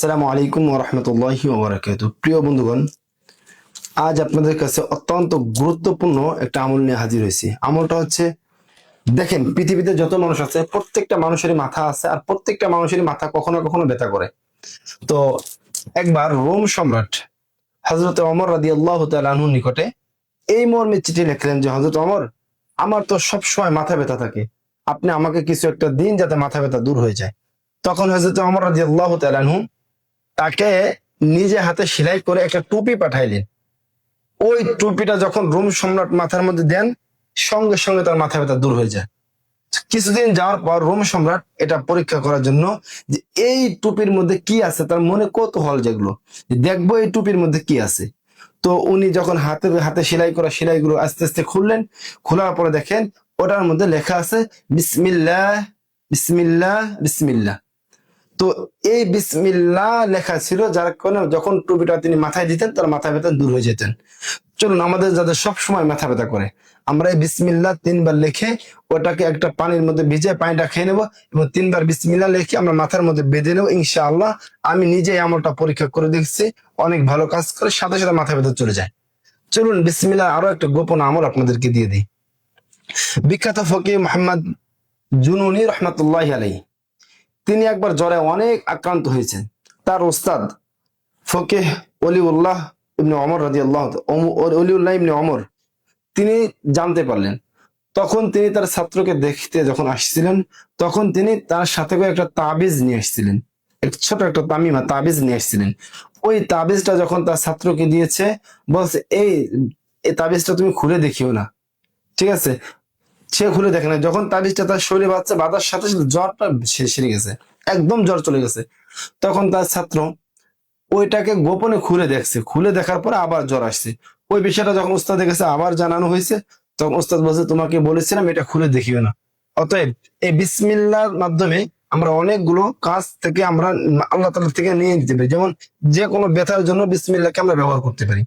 আসসালামু আলাইকুম ওয়া রাহমাতুল্লাহি ওয়া বারাকাতুহু। প্রিয় বন্ধুগণ, আজ আপনাদের কাছে অত্যন্ত গুরুত্বপূর্ণ একটা আমল নিয়ে হাজির হয়েছি। আমলটা হচ্ছে, দেখেন পৃথিবীতে যত মানুষ আছে প্রত্যেকটা মানুষেরই মাথা আছে, আর প্রত্যেকটা মানুষেরই মাথা কখনো কখনো ব্যথা করে। তো একবার রোম সম্রাট হযরত ওমর রাদিয়াল্লাহু তাআলা আনহুর নিকটে এই মর্মে চিঠি লিখলেন যে, হযরত ওমর, আমার তো সব সময় মাথা ব্যথা থাকে, আপনি আমাকে কিছু একটা দিন যাতে মাথা ব্যথা দূর হয়ে যায়। তখন হযরত ওমর রাদিয়াল্লাহু তাআলা আনহু তাকে নিজে হাতে সেলাই করে একটা টুপি পাঠাইলেন। ওই টুপিটা যখন রোম সম্রাট মাথার মধ্যে দেন, সঙ্গে সঙ্গে তার মাথা ব্যথা দূর হয়ে যায়। কিছুদিন যাওয়ার পর রোম সম্রাট এটা পরীক্ষা করার জন্য যে এই টুপির মধ্যে কি আছে, তার মনে কৌতূহল জাগলো যে দেখবো এই টুপির মধ্যে কি আছে। তো উনি যখন হাতে হাতে সেলাই করা সেলাইগুলো আস্তে আস্তে খুললেন, খোলার পরে দেখেন ওটার মধ্যে লেখা আছে বিসমিল্লাহ, বিসমিল্লাহ, বিসমিল্লাহ। তো এই বিসমিল্লাহ লেখা ছিল, যার কারণে যখন টুপিটা তিনি মাথায় দিতেন তার মাথা ব্যথা দূর হয়ে যেতেন। চলুন, আমাদের যাদের সব সময় মাথা ব্যথা করে, আমরা এই বিসমিল্লাহ 3 বার লিখে ওটাকে একটা পানির মধ্যে ভিজে পানিটা খেয়ে নেবো এবং 3 বার বিসমিল্লাহ লিখে আমরা মাথার মধ্যে বেঁধে নেবো। ইনশাআল্লাহ আমি নিজেই আমলটা পরীক্ষা করে দেখছি, অনেক ভালো কাজ করে, সাথে সাথে মাথা ব্যথা চলে যায়। চলুন বিসমিল্লাহ আরো একটা গোপন আমল আপনাদেরকে দিয়ে দিই। বিখ্যাত ফকিহ মুহাম্মদ জুনুনি রহমাতুল্লাহি আলাইহি, তিনি একবার জ্বরে অনেক আক্রান্ত হয়েছেন। তার ওস্তাদ ফকিহ অলিউল্লাহ ইবনে ওমর রাদিয়াল্লাহু অলিউল্লাহ ইবনে ওমর তিনি জানতে পারলেন। তখন তিনি তার ছাত্রকে দেখতে যখন আসছিলেন, তখন তিনি তার সাথে করে একটা তাবিজ নিয়ে আসছিলেন, ছোট একটা তামিমা তাবিজ নিয়ে আসছিলেন। ওই তাবিজটা যখন তার ছাত্রকে দিয়েছে, বলছে এই এই তাবিজটা তুমি খুলে দেখিও না, ঠিক আছে? সে খুলে দেখে না। যখন তাবিজটা তার শরীরে বাঁধার সাথে সাথে জ্বরটা সেরে গেছে, একদম জ্বর চলে গেছে। তখন তার ছাত্র ওইটাকে গোপনে খুলে দেখছে, খুলে দেখার পরে আবার জ্বর আসছে। ওই বিষয়টা যখন উস্তাদের কাছে আবার জানানো হয়েছে, তখন উস্তাদ বলছে তোমাকে বলেছিলাম এটা খুলে দেখিও না। অতএব এই বিসমিল্লাহর মাধ্যমে আমরা অনেকগুলো কাজ থেকে আমরা আল্লাহ তাআলা থেকে নিয়ে নিতে পারি। যেমন যে কোনো ব্যথার জন্য বিসমিল্লাহকে আমরা ব্যবহার করতে পারি,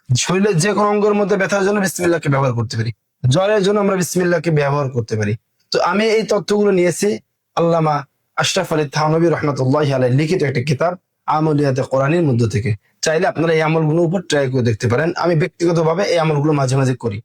শরীরের যে কোনো অঙ্গের মধ্যে ব্যথার জন্য বিসমিল্লাহকে ব্যবহার করতে পারি, জ্বরের জন্য আমরা বিসমিল্লাহকে ব্যবহার করতে পারি। তো আমি এই তথ্যগুলো নিয়েছি আল্লামা আশরাফ আলী থানভী রহমাতুল্লাহি আলাইহি লিখিত একটা কিতাব আমলিয়াতে কোরআনের মধ্যে থেকে। চাইলে আপনারা এই আমলগুলোর উপর ট্রাই করে দেখতে পারেন। আমি ব্যক্তিগতভাবে এই আমলগুলো মাঝে মাঝে করি।